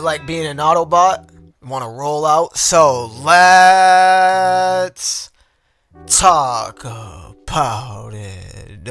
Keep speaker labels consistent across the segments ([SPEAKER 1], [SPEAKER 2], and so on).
[SPEAKER 1] like being an Autobot? Want to roll out? So let's talk about it.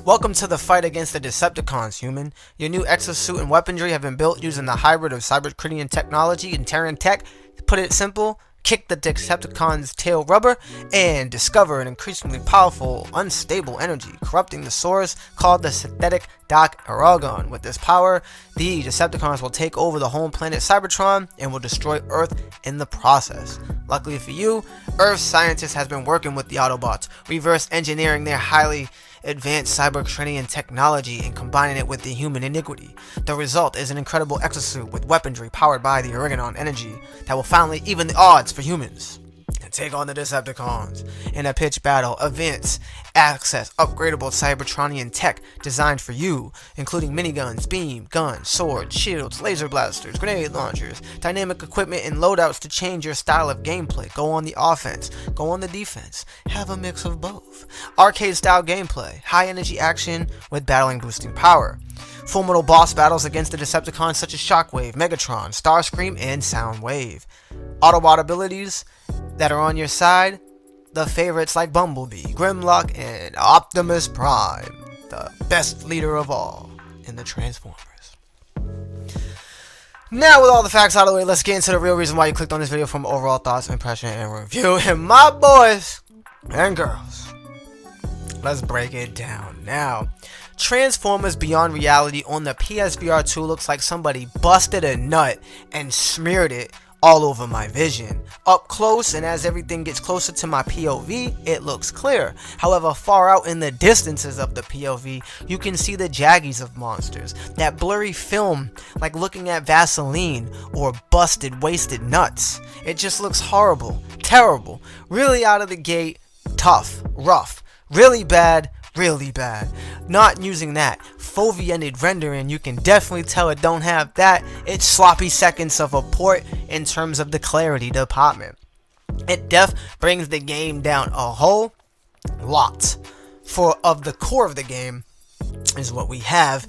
[SPEAKER 1] Welcome to the fight against the Decepticons, human. Your new exosuit and weaponry have been built using the hybrid of cybercritian technology and Terran tech. To put it simple, kick the Decepticons' tail rubber and discover an increasingly powerful, unstable energy corrupting the source called the synthetic Doc Aragon. With this power, the Decepticons will take over the home planet Cybertron and will destroy Earth in the process. Luckily for you, Earth's scientists has been working with the Autobots, reverse engineering their highly advanced cybercritian technology and combining it with the human iniquity. The result is an incredible exosuit with weaponry powered by the Aragon energy that will finally even the odds for humans and take on the Decepticons in a pitch battle. Events access upgradable Cybertronian tech designed for you, including miniguns, beam guns, swords, shields, laser blasters, grenade launchers, dynamic equipment and loadouts to change your style of gameplay. Go on the offense, go on the defense, have a mix of both. Arcade style gameplay, high energy action with battling boosting power. Formidable boss battles against the Decepticons such as Shockwave, Megatron, Starscream, and Soundwave. Autobot abilities that are on your side, the favorites like Bumblebee, Grimlock, and Optimus Prime, the best leader of all in the Transformers. Now with all the facts out of the way, let's get into the real reason why you clicked on this video from overall thoughts, impression, and review. And my boys and girls, let's break it down now. Transformers Beyond Reality on the PSVR2 looks like somebody busted a nut and smeared it all over my vision. Up close, and as everything gets closer to my POV, it looks clear. However, far out in the distances of the POV, you can see the jaggies of monsters. That blurry film, like looking at Vaseline or busted, wasted nuts. It just looks horrible, terrible, really out of the gate, tough, rough, really bad, really bad. Not using that foveated rendering, you can definitely tell it don't have that. It's sloppy seconds of a port in terms of the clarity department. It brings the game down a whole lot. For of the core of the game is what we have,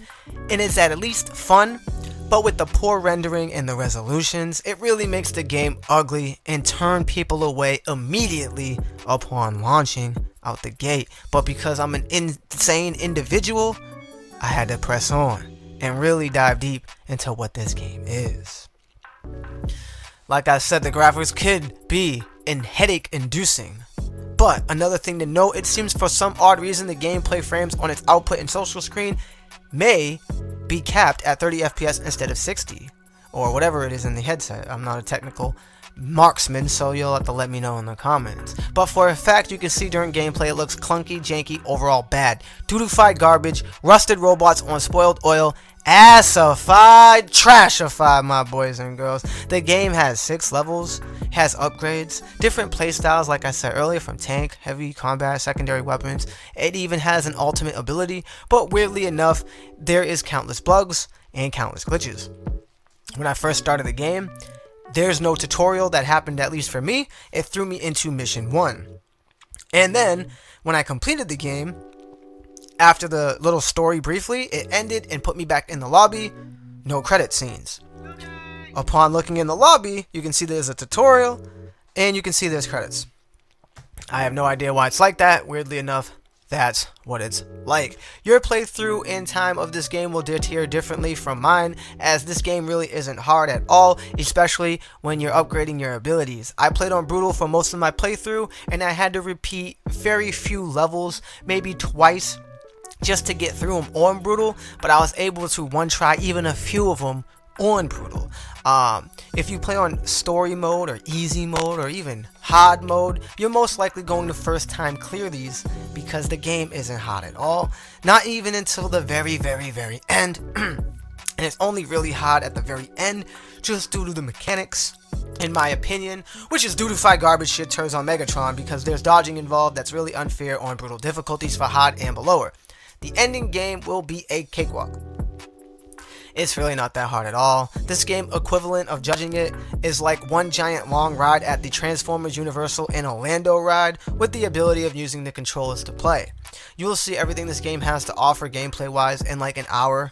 [SPEAKER 1] and it's at least fun, but with the poor rendering and the resolutions, it really makes the game ugly and turn people away immediately upon launching out the gate. But because I'm an insane individual, I had to press on and really dive deep into what this game is. Like I said, the graphics could be headache inducing. But another thing to note, it seems for some odd reason the gameplay frames on its output and social screen may be capped at 30 FPS instead of 60 or whatever it is in the headset. I'm not a technical marksman, so you'll have to let me know in the comments. But for a fact, you can see during gameplay it looks clunky, janky, overall bad. Doodified garbage, rusted robots on spoiled oil, assified, trashified, my boys and girls. The game has 6 levels, has upgrades, different playstyles like I said earlier, from tank, heavy combat, secondary weapons. It even has an ultimate ability, but weirdly enough, there is countless bugs and countless glitches. When I first started the game, there's no tutorial that happened, at least for me. It threw me into mission 1. And then, when I completed the game, after the little story briefly, it ended and put me back in the lobby. No credit scenes. Upon looking in the lobby, you can see there's a tutorial, and you can see there's credits. I have no idea why it's like that. Weirdly enough, that's what it's like. Your playthrough and time of this game will deter differently from mine, as this game really isn't hard at all, especially when you're upgrading your abilities. I played on Brutal for most of my playthrough, and I had to repeat very few levels, maybe twice, just to get through them on Brutal, but I was able to one try even a few of them on Brutal. If you play on story mode or easy mode or even hard mode, you're most likely going to first time clear these because the game isn't hard at all, not even until the very end. And it's only really hard at the very end just due to the mechanics, in my opinion, which is dutify garbage shit turns on Megatron, because there's dodging involved that's really unfair on Brutal difficulties for hard and belower. The ending game will be a cakewalk. It's really not that hard at all. This game equivalent of judging it is like one giant long ride at the Transformers Universal in Orlando ride with the ability of using the controllers to play. You will see everything this game has to offer gameplay wise in like an hour.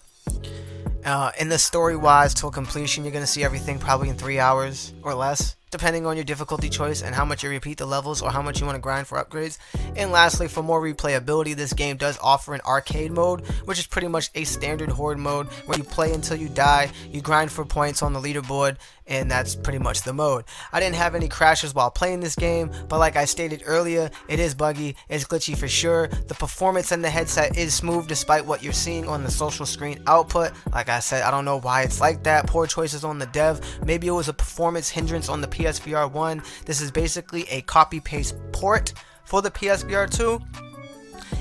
[SPEAKER 1] In the story wise till completion, you're going to see everything probably in 3 hours or less, depending on your difficulty choice and how much you repeat the levels or how much you want to grind for upgrades. And lastly, for more replayability, this game does offer an arcade mode, which is pretty much a standard horde mode where you play until you die, you grind for points on the leaderboard, and that's pretty much the mode. I didn't have any crashes while playing this game, but like I stated earlier, it is buggy, it's glitchy for sure. The performance in the headset is smooth despite what you're seeing on the social screen output. Like I said, I don't know why it's like that. Poor choices on the dev. Maybe it was a performance hindrance on the PSVR1. This is basically a copy-paste port for the PSVR2,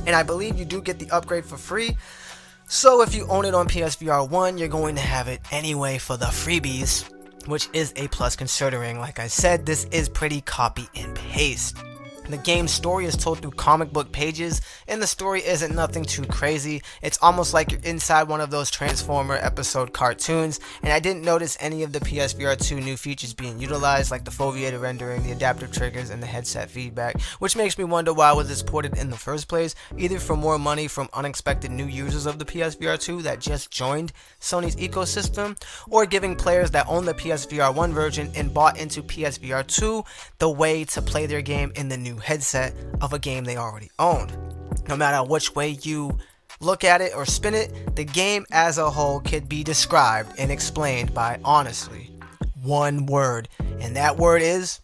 [SPEAKER 1] and I believe you do get the upgrade for free. So if you own it on PSVR1, you're going to have it anyway for the freebies, which is a plus considering, like I said, this is pretty copy and paste. The game's story is told through comic book pages, and the story isn't nothing too crazy. It's almost like you're inside one of those Transformer episode cartoons, and I didn't notice any of the PSVR2 new features being utilized, like the foveated rendering, the adaptive triggers, and the headset feedback, which makes me wonder why was this ported in the first place, either for more money from unexpected new users of the PSVR2 that just joined Sony's ecosystem, or giving players that own the PSVR1 version and bought into PSVR2 the way to play their game in the new headset of a game they already owned. No matter which way you look at it or spin it, the game as a whole could be described and explained by honestly one word, and that word is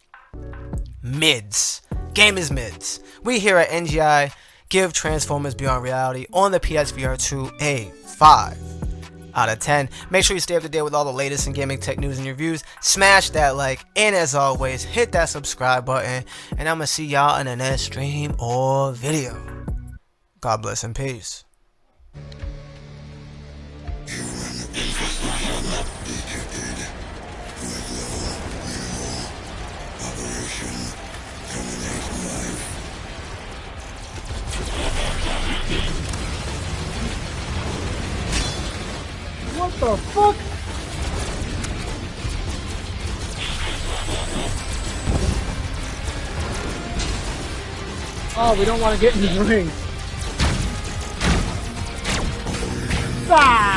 [SPEAKER 1] mids. Game is mids. We here at NGI give Transformers Beyond Reality on the PSVR2 a 5 out of 10. Make sure you stay up to date with all the latest in gaming tech news and reviews. Smash that like, and as always, hit that subscribe button. And I'm gonna see y'all in the next stream or video. God bless and peace.
[SPEAKER 2] What the fuck? Oh, we don't want to get in the ring. Ah!